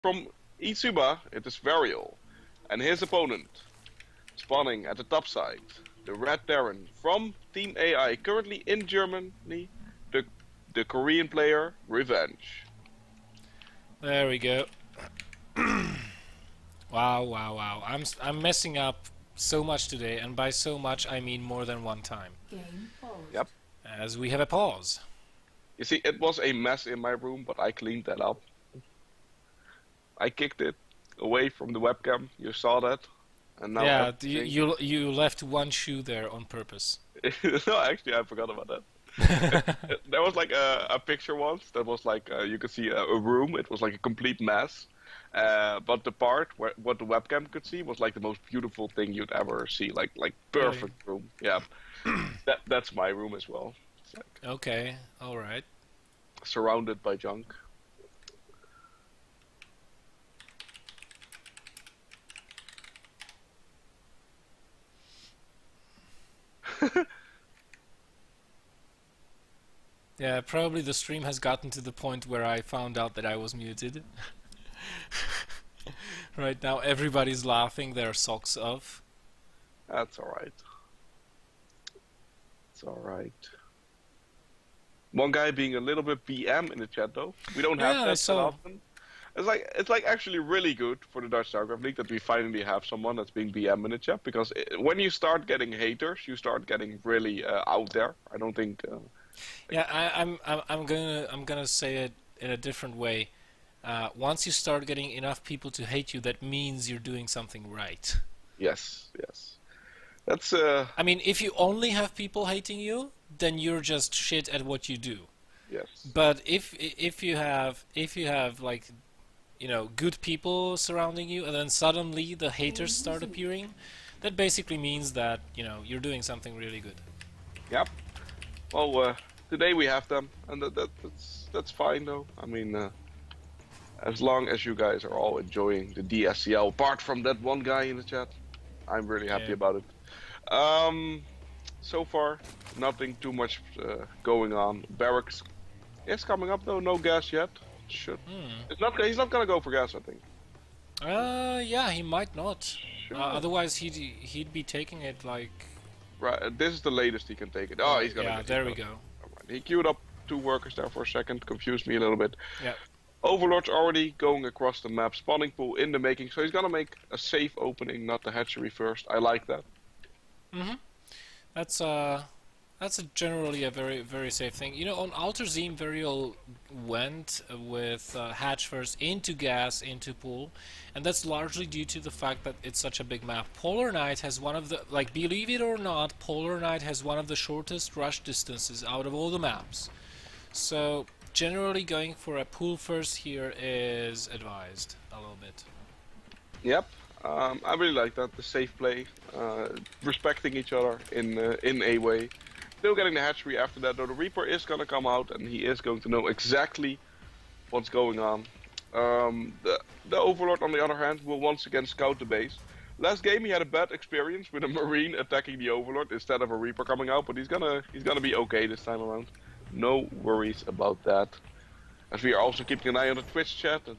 From eSubal, it is Veriol, and his opponent, spawning at the top side, the Red Terran from Team AI, currently in Germany, the Korean player, Revenge. There we go. Wow, wow, wow. I'm messing up so much today, and by so much I mean more than one time. Game paused. Yep. As we have a pause. You see, it was a mess in my room, but I cleaned that up. I kicked it away from the webcam. You saw that. And now Yeah, everything... you left one shoe there on purpose. No, actually, I forgot about that. There was like a picture once that was like you could see a room. It was like a complete mess. But the part where what the webcam could see was like the most beautiful thing you'd ever see. Like perfect room. Yeah, that's my room as well. It's like Okay, all right. surrounded by junk. Yeah, probably the stream has gotten to the point where I found out that I was muted. Right now everybody's laughing their socks off. That's alright. It's alright. One guy being a little bit BM in the chat though. We don't have Yeah, I that saw. often. It's like actually really good for the Dutch StarCraft League that we finally have someone that's being BM in the chat, because when you start getting haters, you start getting really out there. I don't think. Yeah, I'm gonna say it in a different way. Once you start getting enough people to hate you, that means you're doing something right. Yes, yes. That's I mean, if you only have people hating you, then you're just shit at what you do. yes. But if you have like, you know, good people surrounding you, and then suddenly the haters start appearing, that basically means that, you know, you're doing something really good. Yep. Well, today we have them, and that's fine though. I mean, as long as you guys are all enjoying the DSCL, apart from that one guy in the chat, I'm really happy Yeah. about it. So far, nothing too much going on. Barracks is coming up though. No gas yet. Should. It's not. He's not gonna go for gas, I think. Yeah, he might not. Sure. Otherwise, he'd be taking it like. Right. This is the latest he can take it. Oh, he's gonna. Yeah, there we go. He queued up 2 workers there for a second. Confused me a little bit. Yeah. Overlord's already going across the map. Spawning pool in the making. So he's gonna make a safe opening, not the hatchery first. I like that. That's generally a very safe thing. You know, on Alterzim, Veriol went with hatch first into gas into pool, and that's largely due to the fact that it's such a big map. Polar Night has one of the, like, believe it or not, Polar Night has one of the shortest rush distances out of all the maps. So generally going for a pool first here is advised a little bit. Yep. I really like that. The safe play, respecting each other in a way. Still getting the hatchery after that, though. The Reaper is gonna come out, and he is going to know exactly what's going on. The Overlord, on the other hand, will once again scout the base. Last game he had a bad experience with a Marine attacking the Overlord instead of a Reaper coming out, but he's gonna be okay this time around. No worries about that. As we are also keeping an eye on the Twitch chat and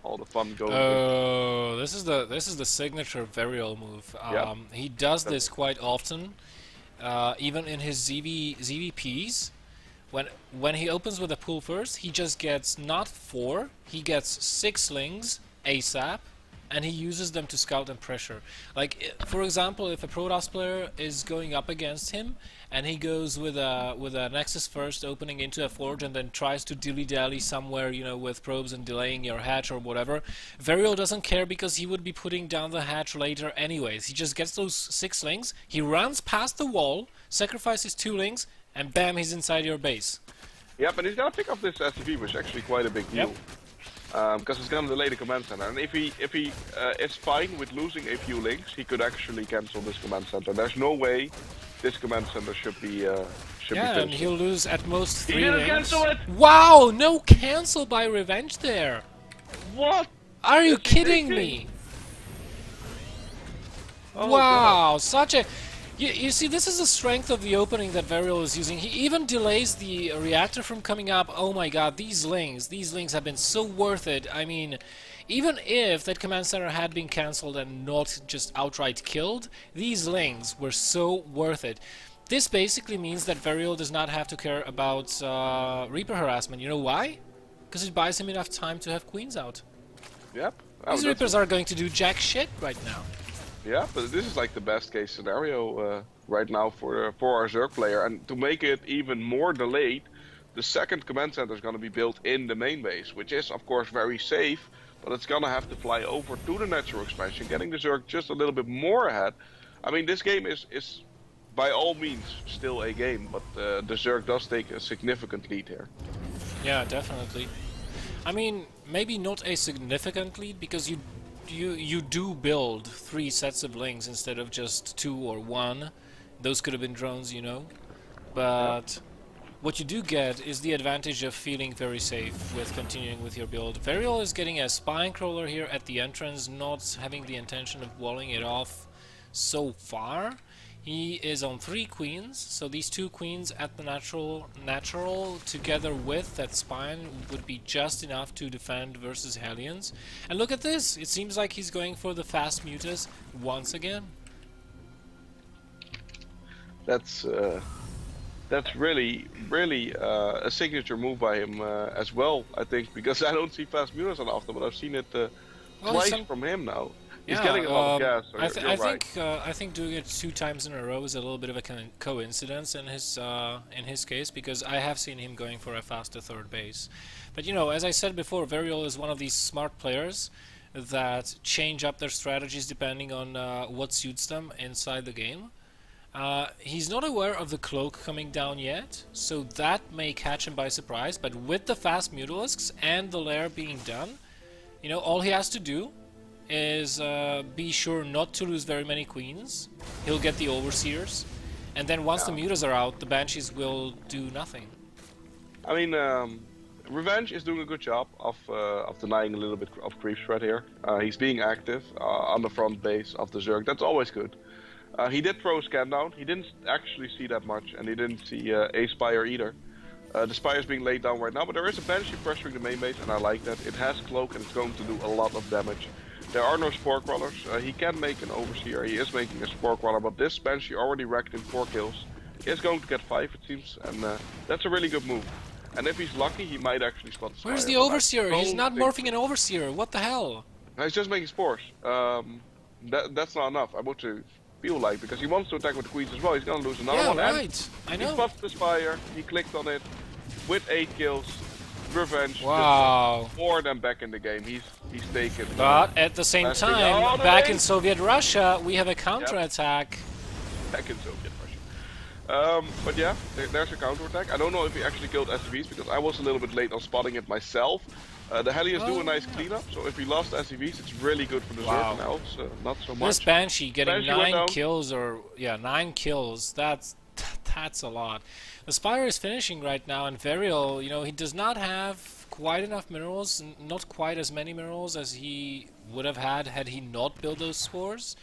all the fun going. Oh, this is the signature Veriol move. Yeah. He does this quite often. Even in his ZVPs, when he opens with a pool first, he just gets not 4, he gets 6 slings ASAP, and he uses them to scout and pressure. Like, for example, if a Protoss player is going up against him, and he goes with a Nexus first, opening into a forge, and then tries to dilly-dally somewhere, you know, with probes and delaying your hatch or whatever, Veriol doesn't care, because he would be putting down the hatch later anyways. He just gets those 6 links, he runs past the wall, sacrifices 2 links, and bam, he's inside your base. Yep, and he's gonna pick up this SCV, which is actually quite a big deal. Yep. Because it's gonna delay the command center, and if he is fine with losing a few links, he could actually cancel this command center. There's no way this command center should be Yeah, and finished. he'll lose at most 3 He didn't links. cancel it! Wow, no cancel by Revenge there! What? Are you Is he kidding thinking? me? Oh, Wow, such a... You see, this is the strength of the opening that Veriol is using. He even delays the reactor from coming up. Oh my god, these links have been so worth it. I mean, Even if that command center had been cancelled and not just outright killed, these lings were so worth it. This basically means that Veriol does not have to care about Reaper harassment. You know why? Because it buys him enough time to have queens out. Yep. These Reapers are going to do jack shit right now. Yeah, but this is like the best case scenario right now for our Zerg player. And to make it even more delayed, the second command center is going to be built in the main base, which is of course very safe, but it's going to have to fly over to the natural expansion, getting the Zerg just a little bit more ahead. I mean, this game is by all means still a game, but the Zerg does take a significant lead here. Yeah, definitely. I mean, maybe not a significant lead, because you do build 3 sets of lings instead of just 2 or 1. Those could have been drones, you know. But what you do get is the advantage of feeling very safe with continuing with your build. Veriol is getting a spine crawler here at the entrance, not having the intention of walling it off so far. He is on 3 queens, so these 2 queens at the natural together with that spine would be just enough to defend versus Hellions. And look at this, it seems like he's going for the fast mutas once again. That's really a signature move by him as well, I think, because I don't see fast mutas that often, but I've seen it twice from him now. He's getting a lot of gas. So I think doing it 2 times in a row is a little bit of a coincidence in his case, because I have seen him going for a faster third base. But you know, as I said before, Veriol is one of these smart players that change up their strategies depending on what suits them inside the game. He's not aware of the cloak coming down yet, so that may catch him by surprise. But with the fast Mutalisks and the lair being done, you know, all he has to do is be sure not to lose very many queens. He'll get the overseers, and then once the mutas are out, the banshees will do nothing. I mean, Revenge is doing a good job of denying a little bit of creep threat here. He's being active on the front base of the Zerg. That's always good. He did throw a scan down. He didn't actually see that much, and he didn't see a Spire either. The Spire is being laid down right now, but there is a Banshee pressuring the main base, and I like that. It has Cloak, and it's going to do a lot of damage. There are no Spore Crawlers. He can make an Overseer. He is making a Spore Crawler, but this Banshee already racked in 4 kills. He is going to get 5, it seems, and that's a really good move. And if he's lucky, he might actually spot the Spire. Where's the Overseer? He's not morphing an Overseer. What the hell? He's just making spores. That's not enough, I would feel like, because he wants to attack with the Queens as well. He's gonna lose another one. Right. I know. He spots the Spire. He clicked on it with 8 kills. Revenge. Wow. More than back in the game. He's taken. But at the same time, back in Soviet Russia, we have a counterattack. Back in Soviet Russia. But yeah, there's a counterattack. I don't know if he actually killed SCVs, because I was a little bit late on spotting it myself. The Hellions do a nice cleanup, so if he lost SCVs, it's really good for the Zerg now. Not so much. This Banshee getting 9 kills, or 9 kills. That's a lot. The Spire is finishing right now, and Veriol, you know, he does not have quite enough minerals, not quite as many minerals as he would have had he not built those spores.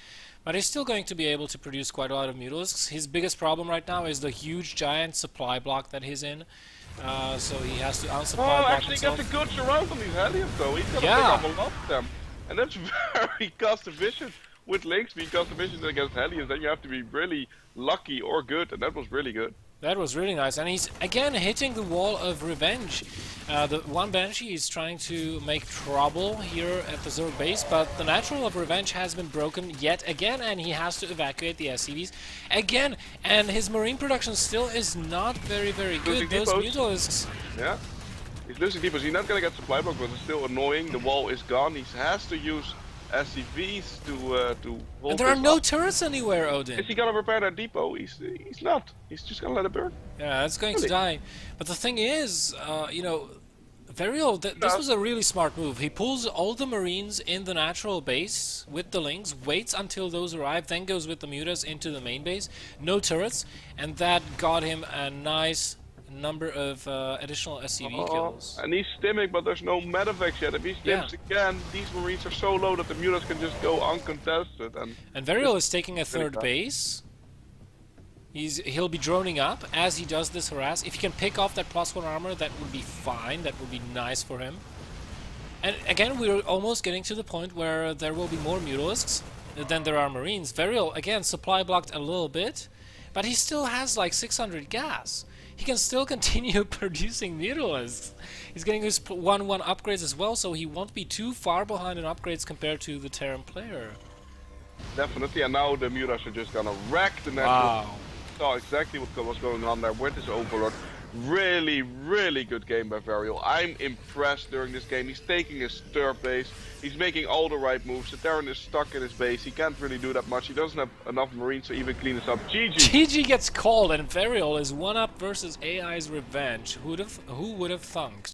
But he's still going to be able to produce quite a lot of Mutalisks. His biggest problem right now is the huge giant supply block that he's in. So he has to unsupply block actually himself. he gets a good surround on these Hellions though. He's gonna pick up a lot of them. And that's very cost efficient. With links being cost efficient against Hellions, then you have to be really lucky or good, and that was really good. That was really nice, and he's again hitting the wall of Revenge. The one Banshee is trying to make trouble here at the Zerg base, but the natural of Revenge has been broken yet again, and he has to evacuate the SCVs again. And his marine production still is not very good. Those Mutalisks. Yeah, he's losing depots. He's not gonna get supply block, but it's still annoying. The wall is gone. He has to use SCVs to hold. And there are no turrets anywhere, Odin. Is he gonna repair that depot? He's not. He's just gonna let it burn. Yeah, it's going to die. But the thing is, you know, Veriol, this was a really smart move. He pulls all the Marines in the natural base with the Lings, waits until those arrive, then goes with the Mutas into the main base. No turrets, and that got him a nice number of additional SCV kills. And he's stimming, but there's no medevacs yet. If he stimms again, these Marines are so low that the Mutas can just go uncontested. And Veriol is taking a third base. He'll be droning up as he does this harass. If he can pick off that +1 armor, that would be fine. That would be nice for him. And again, we're almost getting to the point where there will be more Mutalisks than there are Marines. Veriol, again, supply blocked a little bit, but he still has like 600 gas. He can still continue producing Mutalisks. He's getting his 1-1 upgrades as well, so he won't be too far behind in upgrades compared to the Terran player. Definitely, and now the Mutas are just gonna wreck the natural. Wow. Saw exactly what was going on there with his Overlord. Really, really good game by Veriol. I'm impressed during this game. He's taking his third base. He's making all the right moves. The Terran is stuck in his base. He can't really do that much. He doesn't have enough Marines to even clean this up. GG. GG gets called, and Veriol is 1-up versus AI's Revenge. Who would have thunk?